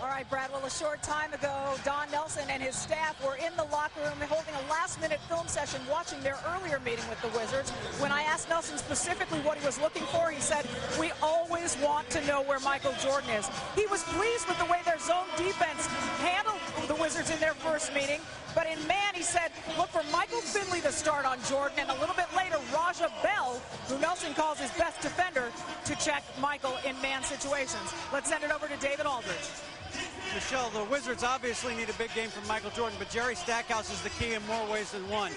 All right, Brad, well, a short time ago, Don Nelson and his staff were in the locker room holding a last-minute film session watching their earlier meeting with the Wizards. When I asked Nelson specifically what he was looking for, he said, "We always want to know where Michael Jordan is." He was pleased with the way their zone defense handled the Wizards in their first meeting. But in man, he said, look for Michael Finley to start on Jordan, and a little bit later, Raja Bell, who Nelson calls his best defender, to check Michael in man situations. Let's send it over to David Aldridge. Michelle, the Wizards obviously need a big game from Michael Jordan, but Jerry Stackhouse is the key in more ways than one.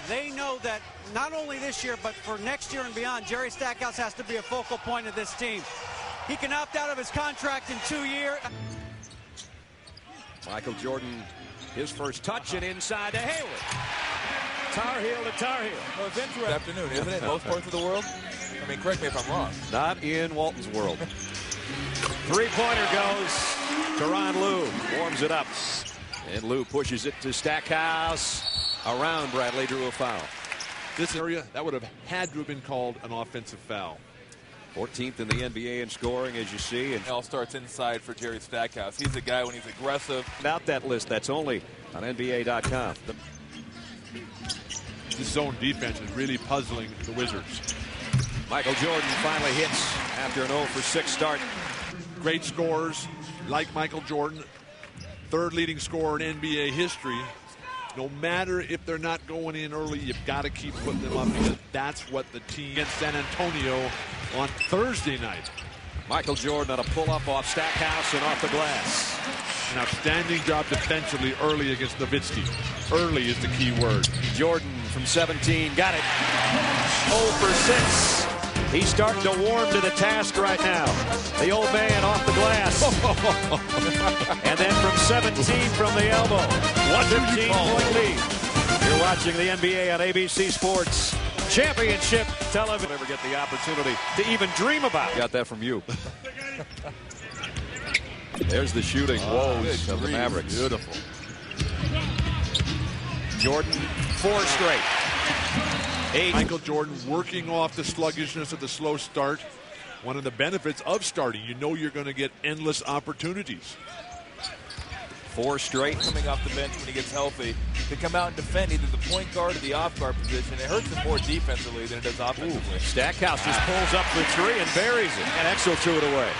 They know that not only this year, but for next year and beyond, Jerry Stackhouse has to be a focal point of this team. He can opt out of his contract in 2 years. Michael Jordan, his first touch and inside to Hayward. Tar Heel to Tar Heel. Well, it's interesting afternoon, isn't it? Most parts of the world? I mean, correct me if I'm wrong. Not in Walton's world. Three-pointer goes to Ron Lou. Warms it up. And Lou pushes it to Stackhouse. Around Bradley, drew a foul. This area, that would have had to have been called an offensive foul. 14th in the NBA in scoring, as you see. And it all starts inside for Jerry Stackhouse. He's a guy when he's aggressive. About that list, that's only on NBA.com. This zone defense is really puzzling the Wizards. Michael Jordan finally hits after an 0-for-6 start. Great scorers like Michael Jordan, third leading scorer in NBA history. No matter if they're not going in early, you've got to keep putting them up because that's what the team against San Antonio on Thursday night. Michael Jordan on a pull-up off Stackhouse and off the glass. An outstanding job defensively early against Nowitzki. Early is the key word. Jordan from 17 got it. 0-for-6. He's starting to warm to the task right now. The old man off the glass. And then from 17 from the elbow. 15-point lead. You're watching the NBA on ABC Sports Championship Television. Never get the opportunity to even dream about. Got that from you. There's the shooting woes of the Mavericks. Beautiful. Jordan, 4 straight. 8. Michael Jordan working off the sluggishness of the slow start. One of the benefits of starting, you know you're going to get endless opportunities. 4 straight. Coming off the bench when he gets healthy to come out and defend either the point guard or the off guard position. It hurts him more defensively than it does offensively. Stackhouse just pulls up for 3 and buries it. And Exel threw it away.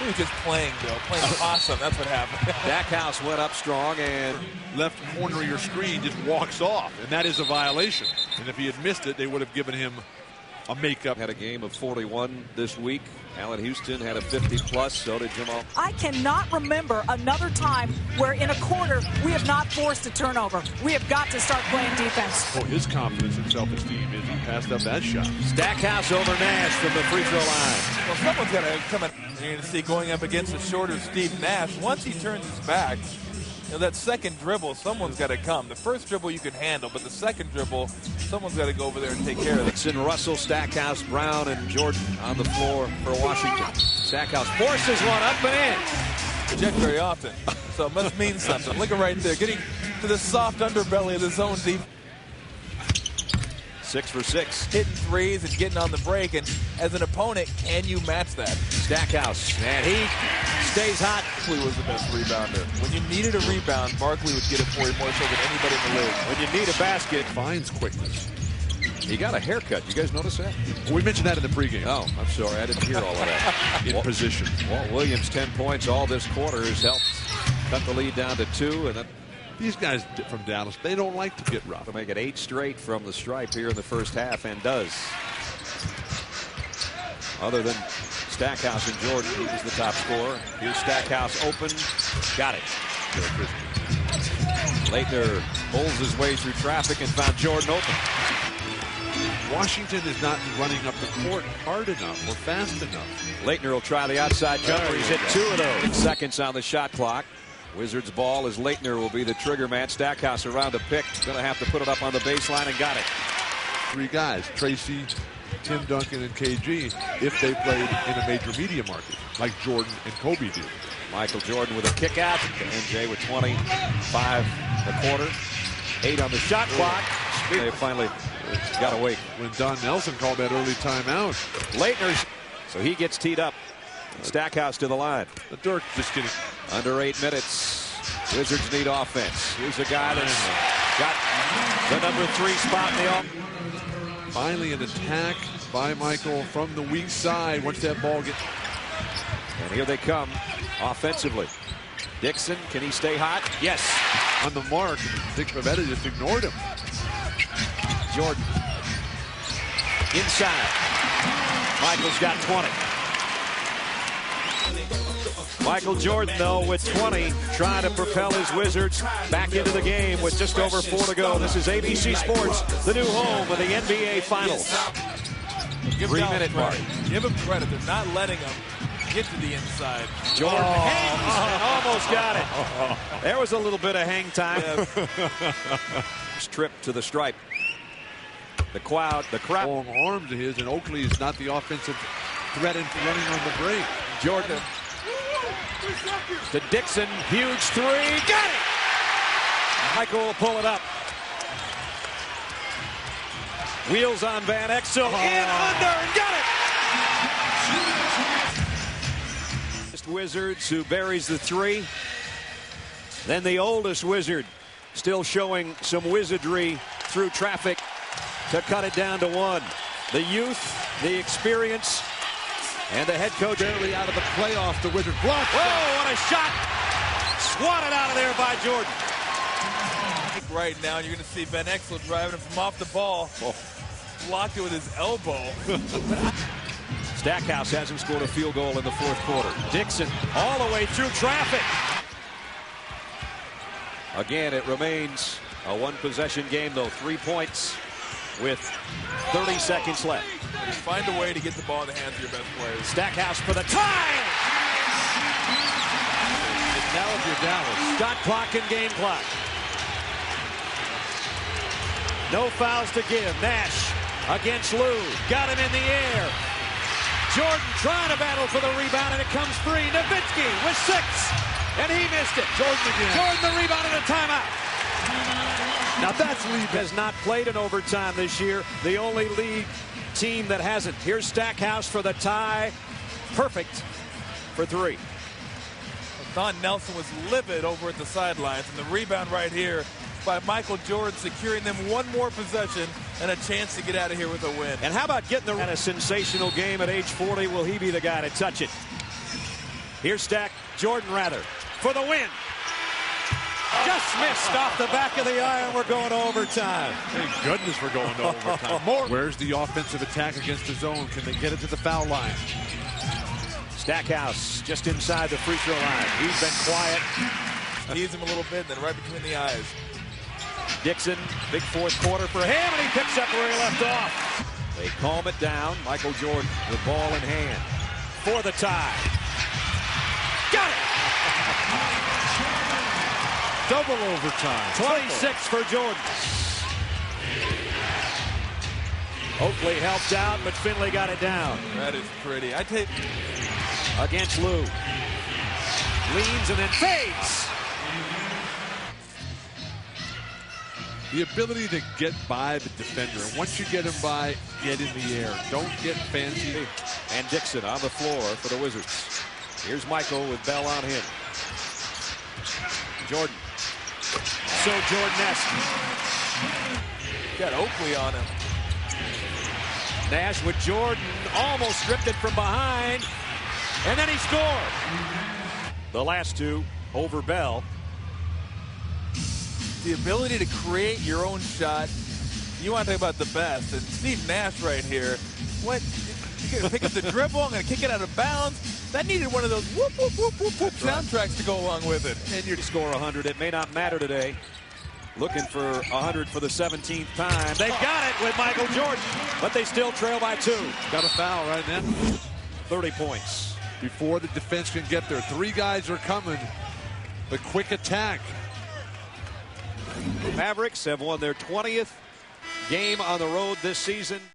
He was just playing, Bill. Playing awesome. That's what happened. Stackhouse went up strong and left corner of your screen just walks off, and that is a violation. And if he had missed it, they would have given him a makeup. Had a game of 41 this week. Allen Houston had a 50-plus, so did Jamal. I cannot remember another time where in a quarter we have not forced a turnover. We have got to start playing defense. Oh, his confidence and self-esteem is he passed up that shot. Stackhouse over Nash from the free throw line. Well, someone's got to come in. You're going to see going up against the shorter Steve Nash. Once he turns his back, you know, that second dribble, someone's got to come. The first dribble you can handle, but the second dribble, some's got to go over there and take care of it. It's in Russell, Stackhouse, Brown, and Jordan on the floor for Washington. Stackhouse forces one up and in. Reject very often, so it must mean something. Look at right there, getting to the soft underbelly of the zone deep. 6 for 6. Hitting threes and getting on the break, and as an opponent, can you match that? Stackhouse, and he stays hot. Barkley was the best rebounder. When you needed a rebound, Barkley would get it for you more so than anybody in the league. When you need a basket, finds quickness. He got a haircut. You guys notice that? We mentioned that in the pregame. Oh, I'm sorry. I didn't hear all of that. In position. Walt Williams, 10 points all this quarter, has helped cut the lead down to 2. And then these guys from Dallas, they don't like to get rough. To make it 8 straight from the stripe here in the first half, and does. Other than Stackhouse and Jordan, he was the top scorer. Here's Stackhouse open. Got it. Leitner pulls his way through traffic and found Jordan open. Washington is not running up the court hard enough or fast enough. Leitner will try the outside jumper. He's hit 2 of those. Seconds on the shot clock. Wizards ball as Leitner will be the trigger man. Stackhouse around the pick. Going to have to put it up on the baseline and got it. 3 guys, Tracy, Tim Duncan, and KG, if they played in a major media market like Jordan and Kobe did. Michael Jordan with a kick out. MJ with 25 a quarter. 8 on the shot clock. They finally got away. When Don Nelson called that early timeout. Leitner, so he gets teed up. Stackhouse to the line. Dirk just getting Under 8 minutes. Wizards need offense. Here's a guy that's got the number 3 spot in the offense. Finally an attack by Michael from the weak side once that ball gets. And here they come offensively. Dixon, can he stay hot? Yes. On the mark, Dick Pavetta just ignored him. Jordan. Inside. Michael's got 20. Michael Jordan, though, with 20, trying to propel his Wizards back into the game with just over 4 to go. This is ABC Sports, the new home of the NBA Finals. 3-minute mark. Give him credit. They're not letting him get to the inside. Jordan hangs and almost got it. There was a little bit of hang time. Trip to the stripe. The crowd. Long arms of his, and Oakley is not the offensive threat in running on the break. Jordan to Dixon, huge 3, got it! Michael will pull it up. Wheels on Van Exel, in, under, and got it! Wizards who buries the 3. Then the oldest Wizard still showing some wizardry through traffic to cut it down to 1. The youth, the experience, and the head coach barely out of the playoff. The Wizard block. Whoa, what a shot! Swatted out of there by Jordan. Right now, you're going to see Van Exel driving him from off the ball. Blocked it with his elbow. Stackhouse hasn't scored a field goal in the 4th quarter. Dixon all the way through traffic. Again, it remains a 1-possession game, though. 3 points with 30 seconds left. Find a way to get the ball in the hands of your best players. Stackhouse for the tie. Now if you're Dallas. Shot clock and game clock. No fouls to give. Nash against Lou. Got him in the air. Jordan trying to battle for the rebound, and it comes free. Nowitzki with 6, and he missed it. Jordan again. Jordan the rebound and a timeout. Now that's league has not played in overtime this year. The only league team that hasn't. Here's Stackhouse for the tie. Perfect for 3. Don Nelson was livid over at the sidelines, and the rebound right here by Michael Jordan, securing them 1 more possession and a chance to get out of here with a win. And how about getting a sensational game at age 40? Will he be the guy to touch it? Here's Jordan rather, for the win. Just missed off the back of the iron. We're going to overtime. Thank goodness we're going to overtime. Where's the offensive attack against the zone? Can they get it to the foul line? Stackhouse just inside the free throw line. He's been quiet. Tease him a little bit, then right between the eyes. Dixon, big 4th quarter for him, and he picks up where he left off. They calm it down. Michael Jordan with ball in hand for the tie. Got it! Double overtime. 26 for Jordan. Oakley helped out, but Finley got it down. That is pretty. I take against Lou. Leans and then fades. The ability to get by the defender. Once you get him by, get in the air. Don't get fancy. And Dixon on the floor for the Wizards. Here's Michael with Bell on him. Jordan. So Jordan-esque. Got Oakley on him. Nash with Jordan, almost stripped it from behind, and then he scored. The last 2 over Bell. The ability to create your own shot. You want to talk about the best. And Steve Nash right here. What? You're going to pick up the dribble. I'm going to kick it out of bounds. That needed one of those whoop, whoop, whoop, whoop, whoop soundtracks to go along with it. And you score 100. It may not matter today. Looking for 100 for the 17th time. They've got it with Michael Jordan, but they still trail by 2. Got a foul right now. 30 points. Before the defense can get there. 3 guys are coming. The quick attack. Mavericks have won their 20th game on the road this season.